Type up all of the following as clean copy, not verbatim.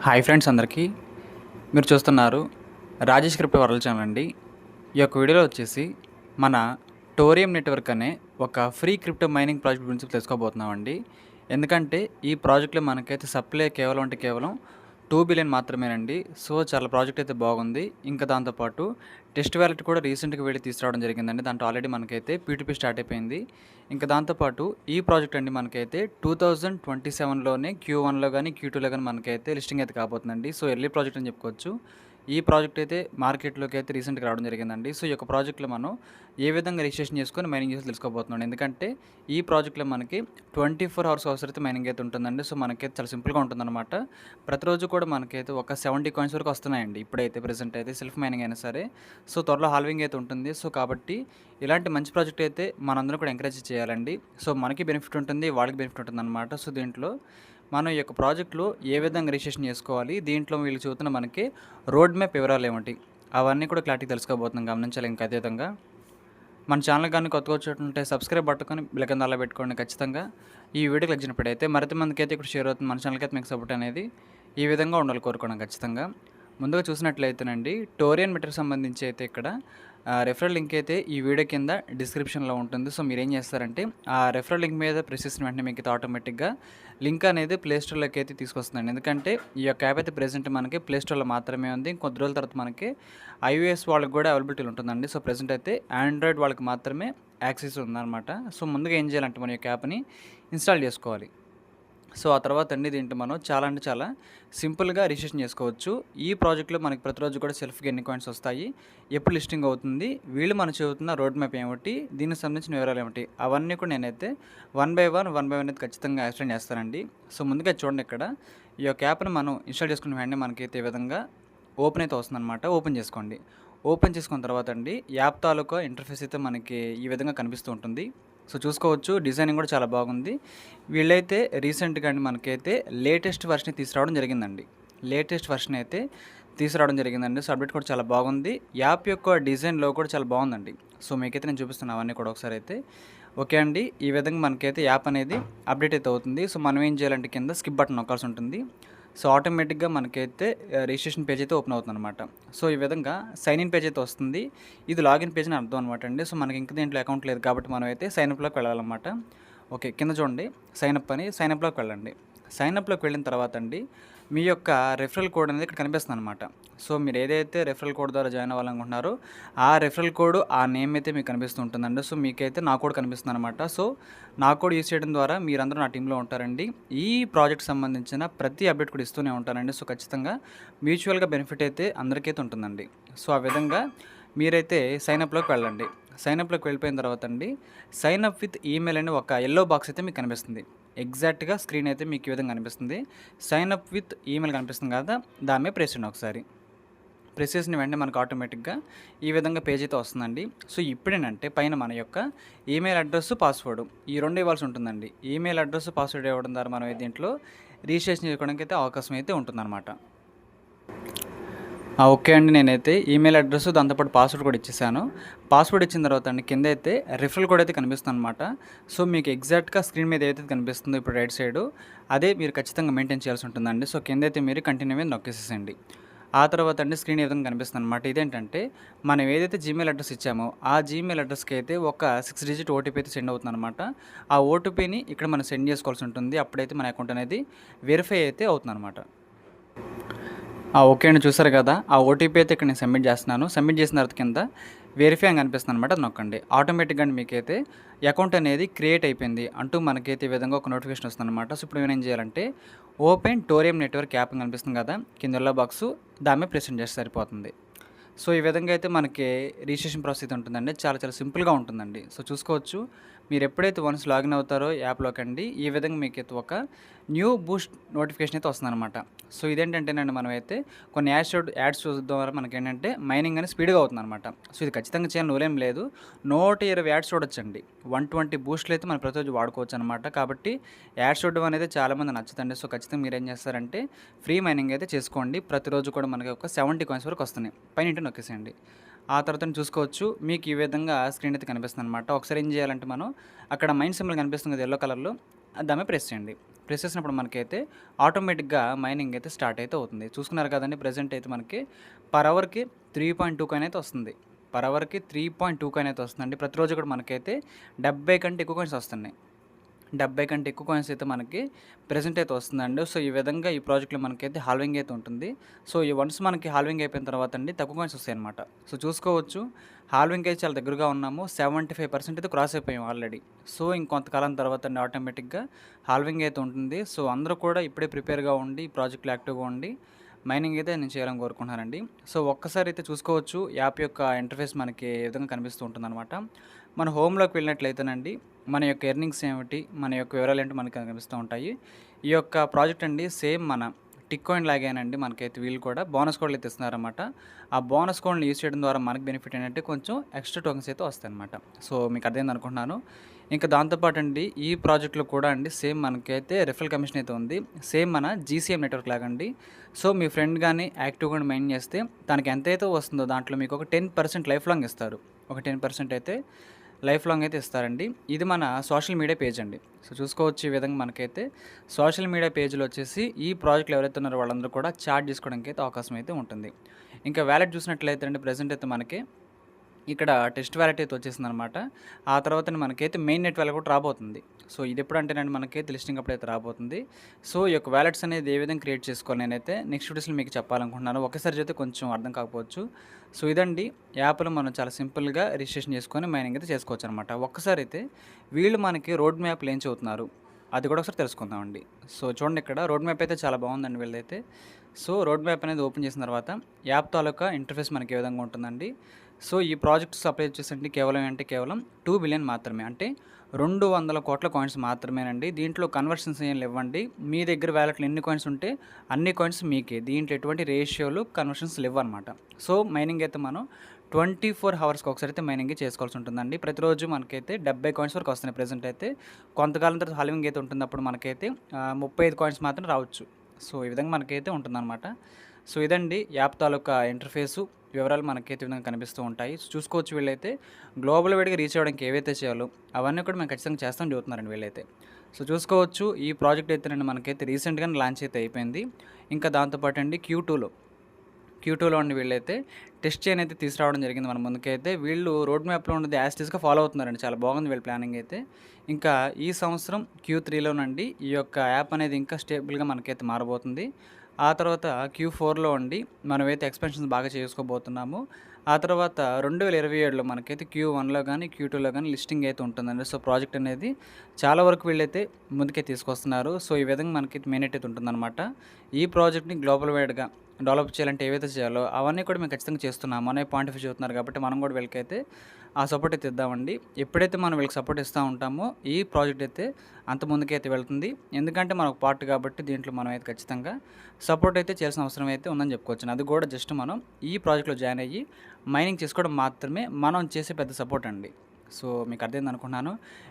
Hi friends అందరికీ. మీరు చూస్తున్నారు రాజేష్ క్రిప్టో వరల్డ్ ఛానల్ అండి. ఈ యొక్క వీడియోలో వచ్చేసి మన టోరియం నెట్వర్క్ అనే ఒక ఫ్రీ క్రిప్టో మైనింగ్ ప్రాజెక్ట్ గురించి తెలుసుకోబోతున్నామండి. ఎందుకంటే ఈ ప్రాజెక్ట్లో మనకైతే సప్లై కేవలం 2 బిలియన్ మాత్రమేనండి. సో చాలా ప్రాజెక్ట్ అయితే బాగుంది. ఇంకా దాంతోపాటు టెస్ట్ వ్యాలెట్ కూడా రీసెంట్గా వెళ్ళి తీసుకురావడం జరిగిందండి. దాంట్లో ఆల్రెడీ మనకైతే P2P స్టార్ట్ అయిపోయింది. ఇంకా దాంతోపాటు ఈ ప్రాజెక్ట్ అండి మనకైతే 2027లోనే Q1లో కానీ Q2లో కానీ మనకైతే లిస్టింగ్ అయితే కాబోతుందండి. సో ఎర్లీ ప్రాజెక్ట్ అని చెప్పుకోవచ్చు. ఈ ప్రాజెక్ట్ అయితే మార్కెట్లోకి అయితే రీసెంట్గా రావడం జరిగిందండి. సో ఈ యొక్క ప్రాజెక్ట్లో మనం ఏ విధంగా రిజిస్ట్రేషన్ చేసుకొని మైనింగ్ చేసి తెలుసుకోబోతున్నాం. ఎందుకంటే ఈ ప్రాజెక్ట్లో మనకి 24 అవర్స్ అయితే మైనింగ్ అయితే ఉంటుందండి. సో మనకైతే చాలా సింపుల్గా ఉంటుందన్నమాట. ప్రతిరోజు కూడా మనకైతే ఒక 70 కాయిన్స్ వరకు వస్తున్నాయండి. ఇప్పుడైతే ప్రెజెంట్ అయితే సెల్ఫ్ మైనింగ్ అయినా సరే. సో త్వరలో హాల్వింగ్ అయితే ఉంటుంది. సో కాబట్టి ఇలాంటి మంచి ప్రాజెక్ట్ అయితే మనందరం కూడా ఎంకరేజ్ చేయాలండి. సో మనకి బెనిఫిట్ ఉంటుంది, వాళ్ళకి బెనిఫిట్ ఉంటుంది అనమాట. సో దీంట్లో మనం ఈ యొక్క ప్రాజెక్ట్లో ఏ విధంగా రిజిస్ట్రేషన్ చేసుకోవాలి, దీంట్లో వీళ్ళు చూస్తున్న మనకి రోడ్ మ్యాప్ వివరాలు ఏమిటి, అవన్నీ కూడా క్లారిటీ తెలుసుకోబోతున్నాం. గమనించాలి. ఇంకా అదేవిధంగా మన ఛానల్ కానీ కొత్తగా వచ్చేటంటే సబ్స్క్రైబ్ పట్టుకొని బిలకింద అలా పెట్టుకోండి. ఖచ్చితంగా ఈ వీడియోకి వచ్చినప్పుడైతే మరింత మందికి అయితే ఇక్కడ షేర్ అవుతుంది. మన ఛానల్కి అయితే మీకు సపోర్ట్ అనేది ఈ విధంగా ఉండాలి కోరుకోవడం ఖచ్చితంగా. ముందుగా చూసినట్లయితేనండి టోరియన్ మెటీరియల్ సంబంధించి అయితే ఇక్కడ రెఫరల్ లింక్ అయితే ఈ వీడియో కింద డిస్క్రిప్షన్లో ఉంటుంది. సో మీరు ఏం చేస్తారంటే ఆ రెఫరల్ లింక్ మీద ప్రెస్ చేసిన వెంటనే మీకు ఆటోమేటిక్గా లింక్ అనేది ప్లేస్టోర్లోకి అయితే తీసుకొస్తుందండి. ఎందుకంటే ఈ యొక్క యాప్ అయితే ప్రెజెంట్ మనకి ప్లేస్టోర్లో మాత్రమే ఉంది. కొద్ది రోజుల తర్వాత మనకి iOS వాళ్ళకి కూడా అవైలబిలిటీ ఉంటుందండి. సో ప్రెజెంట్ అయితే ఆండ్రాయిడ్ వాళ్ళకి మాత్రమే యాక్సెస్ ఉందన్నమాట. సో ముందుగా ఏం చేయాలంటే మన యొక్క యాప్ని ఇన్స్టాల్ చేసుకోవాలి. సో ఆ తర్వాత అండి దీంట్లో మనం చాలా సింపుల్గా రిజిస్ట్రేషన్ చేసుకోవచ్చు. ఈ ప్రాజెక్ట్లో మనకి ప్రతిరోజు కూడా సెల్ఫ్గా ఎన్ని కాయిన్స్ వస్తాయి, ఎప్పుడు లిస్టింగ్ అవుతుంది, వీళ్ళు మనం చెబుతున్న రోడ్ మ్యాప్ ఏమిటి, దీనికి సంబంధించిన వివరాలు ఏమిటి, అవన్నీ కూడా నేనైతే వన్ బై వన్ అయితే ఖచ్చితంగా ఎక్స్ప్లెయిన్ చేస్తానండి. సో ముందుగా చూడండి, ఇక్కడ ఈ యొక్క యాప్ని మనం ఇన్స్టాల్ చేసుకున్న వెంటనే మనకైతే ఈ విధంగా ఓపెన్ అయితే వస్తుందన్నమాట. ఓపెన్ చేసుకోండి. ఓపెన్ చేసుకున్న తర్వాత అండి యాప్ తాలూకా ఇంటర్ఫేస్ అయితే మనకి ఈ విధంగా కనిపిస్తూ ఉంటుంది. సో చూసుకోవచ్చు, డిజైనింగ్ కూడా చాలా బాగుంది. వీళ్ళైతే రీసెంట్గా అండి మనకైతే లేటెస్ట్ వర్షన్ తీసుకురావడం జరిగిందండి. సో అప్డేట్ కూడా చాలా బాగుంది. యాప్ యొక్క డిజైన్లో కూడా చాలా బాగుందండి. సో మీకైతే నేను చూపిస్తున్నాను అవన్నీ కూడా ఒకసారి అయితే. ఓకే అండి, ఈ విధంగా మనకైతే యాప్ అనేది అప్డేట్ అయితే అవుతుంది. సో మనం ఏం చేయాలంటే కింద స్కిప్ బటన్ నొక్కాల్సి ఉంటుంది. సో ఆటోమేటిక్గా మనకైతే రిజిస్ట్రేషన్ పేజ్ అయితే ఓపెన్ అవుతుంది అనమాట. సో ఈ విధంగా సైన్ ఇన్ పేజ్ అయితే వస్తుంది. ఇది లాగిన్ పేజ్ అని అర్థం అనమాట అండి. సో మనకి ఇంకా దీంట్లో అకౌంట్ లేదు కాబట్టి మనం అయితే సైన్అప్లోకి వెళ్ళాలన్నమాట. ఓకే, కింద చూడండి సైన్అప్లోకి వెళ్ళండి. సైన్అప్లోకి వెళ్ళిన తర్వాత అండి మీ యొక్క రెఫరల్ కోడ్ అనేది ఇక్కడ కనిపిస్తుంది అనమాట. సో మీరు ఏదైతే రెఫరల్ కోడ్ ద్వారా జాయిన్ అవ్వాలనుకుంటున్నారో ఆ రెఫరల్ కోడ్, ఆ నేమ్ అయితే మీకు కనిపిస్తూ ఉంటుందండి. సో మీకైతే నా కోడ్ కనిపిస్తుంది అనమాట. సో నా కోడ్ యూజ్ చేయడం ద్వారా మీరందరూ నా టీంలో ఉంటారండి. ఈ ప్రాజెక్ట్ సంబంధించిన ప్రతి అప్డేట్ కూడా ఇస్తూనే ఉంటానండి. సో ఖచ్చితంగా మ్యూచువల్గా బెనిఫిట్ అయితే అందరికైతే ఉంటుందండి. సో ఆ విధంగా మీరైతే సైన్అప్లోకి వెళ్ళండి. సైన్అప్లోకి వెళ్ళిపోయిన తర్వాత అండి సైన్అప్ విత్ ఈమెయిల్ అనే ఒక ఎల్లో బాక్స్ అయితే మీకు కనిపిస్తుంది. ఎగ్జాక్ట్గా స్క్రీన్ అయితే మీకు ఈ విధంగా కనిపిస్తుంది. సైన్అప్ విత్ ఈమెయిల్ కనిపిస్తుంది కదా, దాని మీద ప్రెస్ చేయండి. ఒకసారి ప్రెస్ చేసిన వెంటనే మనకు ఆటోమేటిక్గా ఈ విధంగా పేజ్ అయితే వస్తుందండి. సో ఇప్పుడేనంటే పైన మన యొక్క ఈమెయిల్ అడ్రస్, పాస్వర్డ్ ఈ రెండు ఇవ్వాల్సి ఉంటుందండి. ఈమెయిల్ అడ్రస్, పాస్వర్డ్ ఇవ్వడం ద్వారా మనం దీంట్లో రిజిస్ట్రేషన్ చేసుకోవడానికి అయితే అవకాశం అయితే ఉంటుందన్నమాట. ఓకే అండి, నేనైతే ఈమెయిల్ అడ్రస్ దాంతోపాటు పాస్వర్డ్ కూడా ఇచ్చేసాను. పాస్వర్డ్ ఇచ్చిన తర్వాత అండి కింద అయితే రిఫరల్ కోడ్ అయితే కనిపిస్తుంది అనమాట. సో మీకు ఎగ్జాక్ట్గా స్క్రీన్ మీద ఏదైతే కనిపిస్తుందో ఇప్పుడు రైట్ సైడ్, అదే మీరు ఖచ్చితంగా మెయింటైన్ చేయాల్సి ఉంటుందండి. సో కింద అయితే మీరు కంటిన్యూ మీద నొక్కేసేసండి. ఆ తర్వాత అండి స్క్రీన్ ఏ విధంగా కనిపిస్తుంది అనమాట. ఇదేంటంటే మనం ఏదైతే జీమెయిల్ అడ్రస్ ఇచ్చామో ఆ జీమెయిల్ అడ్రస్కి అయితే ఒక 6 డిజిట్ ఓటీపీ అయితే సెండ్ అవుతుంది అనమాట. ఆ ఓటీపీని ఇక్కడ మనం సెండ్ చేసుకోవాల్సి ఉంటుంది. అప్పుడైతే మన అకౌంట్ అనేది వెరిఫై అయితే అవుతుంది అనమాట. ఓకే అండి, చూసారు కదా, ఆ ఓటీపీ అయితే ఇక్కడ నేను సబ్మిట్ చేస్తున్నాను. సబ్మిట్ చేసిన తర్వాత కింద వెరిఫై అని కనిపిస్తుంది అనమాట. అది నొక్కండి. ఆటోమేటిక్గా మీకైతే అకౌంట్ అనేది క్రియేట్ అయిపోయింది అంటూ మనకైతే ఈ విధంగా ఒక నోటిఫికేషన్ వస్తుంది అనమాట. సో ఇప్పుడు ఏం చేయాలంటే ఓపెన్ టోరియం నెట్వర్క్ యాప్ అని కనిపిస్తుంది కదా, కింద ఎల్లో బాక్స్, దాని మీద ప్రెస్ చేస్తే సరిపోతుంది. సో ఈ విధంగా అయితే మనకి రిజిస్ట్రేషన్ ప్రాసెస్ ఉంటుందండి. చాలా సింపుల్గా ఉంటుందండి. సో చూసుకోవచ్చు, మీరు ఎప్పుడైతే వన్స్ లాగిన్ అవుతారో యాప్లోకి అండి ఈ విధంగా మీకు అయితే ఒక న్యూ బూస్ట్ నోటిఫికేషన్ అయితే వస్తుందన్నమాట. సో ఇదేంటంటేనండి మనమైతే కొన్ని యాడ్స్ చూడడం ద్వారా మనకి ఏంటంటే మైనింగ్ అనేది స్పీడ్గా అవుతుందన్నమాట. సో ఇది ఖచ్చితంగా చేయాలని రూల్ ఏం లేదు. 120 యాడ్స్ చూడొచ్చండి. 120 బూస్ట్లు అయితే మనం ప్రతిరోజు వాడుకోవచ్చు అనమాట. కాబట్టి యాడ్స్ చూడడం అనేది చాలామంది నచ్చుతుంది. సో ఖచ్చితంగా మీరు ఏం చేస్తారంటే ఫ్రీ మైనింగ్ అయితే చేసుకోండి. ప్రతిరోజు కూడా మనకి ఒక 70 కాయిన్స్ వరకు వస్తున్నాయి. పైన ఇంటి నొక్కేసేయండి. ఆ తర్వాత చూసుకోవచ్చు, మీకు ఈ విధంగా స్క్రీన్ అయితే కనిపిస్తుంది అనమాట. ఒకసారి ఏం చేయాలంటే మనం అక్కడ మైండ్ సింబల్ కనిపిస్తుంది కదా ఎల్లో కలర్లో, దాని మీద ప్రెస్ చేయండి. ప్రెస్ చేసినప్పుడు మనకైతే ఆటోమేటిక్‌గా మైనింగ్ అయితే స్టార్ట్ అయితే అవుతుంది. చూసుకున్నారు కదండీ! ప్రెజెంట్ అయితే మనకి పర్ అవర్‌కి 3.2 కాయిన్ అయితే వస్తుంది. పర్ అవర్‌కి 3.2 కాయిన్ అయితే వస్తుందండి. ప్రతిరోజు కూడా మనకైతే 70 కంటే ఎక్కువ కాయిన్స్ వస్తున్నాయి. 70 కంటే ఎక్కువ కాయిన్స్ అయితే మనకి ప్రెజెంట్ అయితే వస్తుందండి. సో, ఈ విధంగా ఈ ప్రాజెక్ట్‌లో మనకైతే హాల్వింగ్ అయితే ఉంటుంది. సో, ఈ వన్స్ మనకి హాల్వింగ్ అయిపోయిన తర్వాత అండి తక్కువ కాయిన్స్ వస్తాయన్నమాట. సో, చూసుకోవచ్చు హాల్వింగ్‌కి అయితే చాలా దగ్గరగా ఉన్నాము. 75% అయితే క్రాస్ అయిపోయాం ఆల్రెడీ. సో, ఇంకొంతకాలం తర్వాత అండి ఆటోమేటిక్‌గా హాల్వింగ్ అయితే ఉంటుంది. సో, అందరూ కూడా ఇప్పుడే ప్రిపేర్‌గా ఉండి ఈ ప్రాజెక్ట్‌లో యాక్టివ్‌గా ఉండి మైనింగ్ అయితే నేను చేయాలని కోరుకుంటున్నానండి. సో, ఒక్కసారి అయితే చూసుకోవచ్చు యాప్ యొక్క ఇంటర్ఫేస్ మనకి ఏ విధంగా కనిపిస్తూ ఉంటుందన్నమాట. మన హోమ్‌లోకి వెళ్ళినట్లయితేనండి మన యొక్క ఎర్నింగ్స్ ఏమిటి, మన యొక్క వివరాలేంటో మనకు కనిపిస్తూ ఉంటాయి. ఈ యొక్క ప్రాజెక్ట్ అండి సేమ్ మన టిక్ కాయిన్ లాగేనండి మనకైతే వీళ్ళు కూడా బోనస్ కోడ్లు అయితే ఇస్తున్నారన్నమాట. ఆ బోనస్ కోడ్‌ని యూజ్ చేయడం ద్వారా మనకు బెనిఫిట్ ఏంటంటే కొంచెం ఎక్స్‌ట్రా టోకెన్స్ అయితే వస్తాయన్నమాట. సో, మీకు అర్థమైంది అనుకుంటున్నాను. ఇంకా దాంతో పాటండి ఈ ప్రాజెక్ట్‌లో కూడా అండి సేమ్ మనకైతే రిఫరల్ కమిషన్ అయితే ఉంది. సేమ్ మన జీసీఎం నెట్వర్క్ లాగండి. సో, మీ ఫ్రెండ్ గాని యాక్టివ్‌గా మైన్ చేస్తే తనకి ఎంతైతే వస్తుందో దాంట్లో మీకు ఒక 10% లైఫ్ లాంగ్ ఇస్తారు. ఒక 10% అయితే లైఫ్ లాంగ్ అయితే ఇస్తారండి. ఇది మన సోషల్ మీడియా పేజ్ అండి. సో, చూసుకోవచ్చు ఈ విధంగా మనకైతే సోషల్ మీడియా పేజ్‌లో వచ్చేసి ఈ ప్రాజెక్ట్‌లో ఎవరైతే ఉన్నారో వాళ్ళందరూ కూడా చాట్ చేసుకోవడానికి అయితే అవకాశం అయితే ఉంటుంది. ఇంకా వాలెట్ చూసినట్లయితే అండి ప్రెజెంట్ అయితే మనకి ఇక్కడ టెస్ట్ వాలెట్ అయితే వచ్చేసిందనమాట. ఆ తర్వాతనే మనకైతే మెయిన్ నెట్ వాలెట్ కూడా రాబోతుంది. సో, ఇదెప్పుడంటేనండి మనకైతే లిస్టింగ్ అప్పుడైతే రాబోతుంది. సో, ఈ యొక్క వాలెట్స్ అనేది ఏ విధంగా క్రియేట్ చేసుకోవాలి నేనైతే నెక్స్ట్ వీడియోస్‌లో మీకు చెప్పాలనుకుంటున్నాను. ఒకేసారి చెప్తే కొంచెం అర్థం కాకపోవచ్చు. సో, ఇదండి యాప్‌లో మనం చాలా సింపుల్‌గా రిజిస్ట్రేషన్ చేసుకొని మైనింగ్ అయితే చేసుకోవచ్చనమాట. ఒక్కసారి అయితే వీళ్ళు మనకి రోడ్ మ్యాప్‌లో ఏం చెబుతున్నారు అది కూడా ఒకసారి తెలుసుకుందామండి. సో, చూడండి ఇక్కడ రోడ్ మ్యాప్ అయితే చాలా బాగుందండి వీళ్ళదైతే. సో, రోడ్ మ్యాప్ అనేది ఓపెన్ చేసిన తర్వాత యాప్ తాలూకా ఇంటర్ఫేస్ మనకి ఏ విధంగా ఉంటుందండి. సో, ఈ ప్రాజెక్ట్ సప్లై వచ్చేసండి కేవలం 2 బిలియన్ మాత్రమే. అంటే 200 కోట్ల కాయిన్స్ మాత్రమేనండి. దీంట్లో కన్వర్షన్స్ ఏం లేవ్వండి. మీ దగ్గర వాలెట్‌లో ఎన్ని కాయిన్స్ ఉంటే అన్ని కాయిన్స్ మీకే. దీంట్లో ఎటువంటి రేషియోలు కన్వర్షన్స్ లేవన్నమాట. సో, మైనింగ్ అయితే మనం 24 హవర్స్‌కి ఒకసారి అయితే మైనింగ్ చేసుకోవాల్సి ఉంటుందండి. ప్రతిరోజు మనకైతే 70 కాయిన్స్ వరకు వస్తున్నాయి ప్రెజెంట్ అయితే. కొంతకాలం తర్వాత హాల్వింగ్ అయితే ఉంటుంది. అప్పుడు మనకైతే 35 కాయిన్స్ మాత్రం రావచ్చు. సో, ఈ విధంగా మనకైతే ఉంటుందన్నమాట. సో, ఇదండి యాప్ తాలూకా ఇంటర్ఫేసు వివరాలు మనకైతే ఈ విధంగా కనిపిస్తూ ఉంటాయి. సో, చూసుకోవచ్చు వీళ్ళైతే గ్లోబల్ వైడ్‌గా రీచ్ అవ్వడానికి ఏవైతే చేయాలో అవన్నీ కూడా మేము ఖచ్చితంగా చేస్తామని చెబుతున్నారండి వీళ్ళైతే. సో, చూసుకోవచ్చు ఈ ప్రాజెక్ట్ అయితేనండి మనకైతే రీసెంట్‌గానే లాంచ్ అయితే అయిపోయింది. ఇంకా దాంతో పాటు అండి క్యూ2లో అండి వీళ్ళైతే టెస్ట్ చైన్ అయితే తీసుకురావడం జరిగింది మన ముందుకైతే. వీళ్ళు రోడ్ మ్యాప్‌లో ఉన్నది యాజ్ టీజ్‌గా ఫాలో అవుతున్నారండి. చాలా బాగుంది వీళ్ళ ప్లానింగ్ అయితే. ఇంకా ఈ సంవత్సరం క్యూ3లోనండి ఈ యొక్క యాప్ అనేది ఇంకా స్టేబుల్‌గా మనకైతే మారబోతుంది. ఆ తర్వాత క్యూ4లో అండి మనమైతే ఎక్స్‌పెన్షన్స్ బాగా చేసుకోబోతున్నాము. ఆ తర్వాత 2027లో మనకైతే క్యూ1లో గానీ, క్యూ2లో గానీ లిస్టింగ్ అయితే ఉంటుందండి. సో, ప్రాజెక్ట్ అనేది చాలా వరకు వీళ్ళైతే ముందుకే తీసుకొస్తున్నారు. సో, ఈ విధంగా మనకి మెయినెట్ అయితే ఉంటుందన్నమాట. ఈ ప్రాజెక్ట్‌ని గ్లోబల్ వైడ్‌గా డెవలప్ చేయాలంటే ఏవైతే చేయాలో అవన్నీ కూడా మేము ఖచ్చితంగా చేస్తున్నాము అనే పాయింట్ ఆఫ్ వ్యూ చెబుతున్నారు కాబట్టి మనం కూడా వీళ్ళకైతే ఆ సపోర్ట్ అయితే ఇద్దామండి. ఎప్పుడైతే మనం వీళ్ళకి సపోర్ట్ ఇస్తూ ఉంటామో ఈ ప్రాజెక్ట్ అయితే అంత ముందుకైతే వెళ్తుంది. ఎందుకంటే మనం ఒక పార్ట్ కాబట్టి దీంట్లో మనం అయితే ఖచ్చితంగా సపోర్ట్ అయితే చేయాల్సిన అవసరం అయితే ఉందని చెప్పుకోవచ్చు. అది కూడా జస్ట్ మనం ఈ ప్రాజెక్ట్‌లో జాయిన్ అయ్యి మైనింగ్ చేసుకోవడం మాత్రమే మనం చేసే పెద్ద సపోర్ట్ అండి. సో, మీకు అర్థమైంది అనుకుంటున్నాను.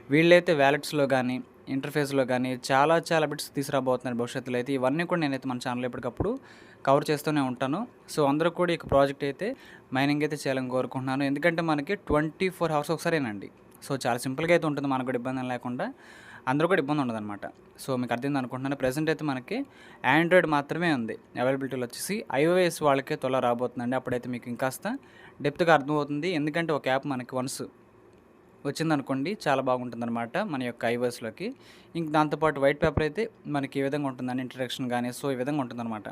వీళ్ళైతే వాలెట్స్‌లో గానీ, ఇంటర్ఫేస్‌లో గానీ చాలా బిట్స్ తీసుకురాబోతున్నారు భవిష్యత్తులో అయితే. ఇవన్నీ కూడా నేనైతే మన ఛానల్‌లో ఎప్పటికప్పుడు కవర్ చేస్తూనే ఉంటాను. సో, అందరూ కూడా ఈ ప్రాజెక్ట్ అయితే మైనింగ్ అయితే చేయాలని కోరుకుంటున్నాను. ఎందుకంటే మనకి 24 హవర్స్ ఒకసారేనండి. సో, చాలా సింపుల్‌గా అయితే ఉంటుంది. మనకు కూడా ఇబ్బంది ఏం లేకుండా. అందరూ కూడా ఇబ్బంది ఉండదనమాట. సో, మీకు అర్థమైంది అనుకుంటున్నాను. ప్రెజెంట్ అయితే మనకి ఆండ్రాయిడ్ మాత్రమే ఉంది అవైలబిలిటీలో వచ్చేసి. ఐఓఎస్ వాళ్ళకే త్వరలో రాబోతుందండి. అప్పుడైతే మీకు ఇంకాస్త డెప్త్‌గా అర్థమవుతుంది. ఎందుకంటే ఒక యాప్ మనకి వన్స్ వచ్చిందనుకోండి చాలా బాగుంటుందన్నమాట మన యొక్క ఐఓఎస్‌లోకి. ఇంక దాంతో పాటు వైట్ పేపర్ అయితే మనకి ఈ విధంగా ఉంటుందని ఇంట్రడక్షన్ గానీ, సో, ఈ విధంగా ఉంటుందన్నమాట.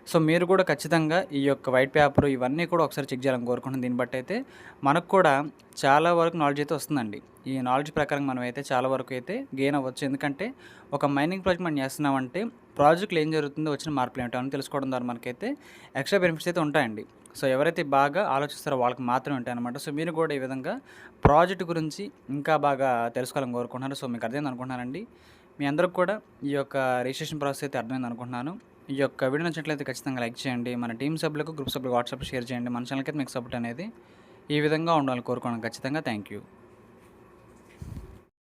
సో, మీరు కూడా ఖచ్చితంగా ఈ యొక్క వైట్ పేపర్ ఇవన్నీ కూడా ఒకసారి చెక్ చేయాలని కోరుకుంటున్నాను. దీన్ని బట్టయితే మనకు కూడా చాలా వరకు నాలెడ్జ్ అయితే వస్తుందండి. ఈ నాలెడ్జ్ ప్రకారం మనమైతే చాలా వరకు అయితే గెయిన్ అవ్వచ్చు. ఎందుకంటే ఒక మైనింగ్ ప్రాజెక్ట్ మనం చేస్తున్నామంటే ప్రాజెక్ట్‌లో ఏం జరుగుతుందో వచ్చిన మార్పులేంటో అని తెలుసుకోవడం ద్వారా మనకైతే ఎక్స్‌ట్రా బెనిఫిట్స్ అయితే ఉంటాయండి. సో, ఎవరైతే బాగా ఆలోచిస్తారో వాళ్ళకి మాత్రమే ఉంటాయన్నమాట. సో, మీరు కూడా ఈ విధంగా ప్రాజెక్ట్ గురించి ఇంకా బాగా తెలుసుకోవాలని కోరుకుంటున్నాను. సో, మీకు అర్థమైంది అనుకుంటున్నానండి. మీ అందరికి కూడా ఈ యొక్క రిజిస్ట్రేషన్ ప్రాసెస్ అయితే అర్థమైంది అనుకుంటున్నాను. ఈ యొక్క వీడియో నచ్చినట్లయితే ఖచ్చితంగా లైక్ చేయండి. మన టీమ్ సభ్యులకు, గ్రూప్ సభ్యులకు వాట్సాప్‌లో షేర్ చేయండి. మన ఛానల్‌కైతే మీకు సపోర్ట్ అనేది ఈ విధంగా ఉండాలని కోరుకున్నాను ఖచ్చితంగా. Thank you.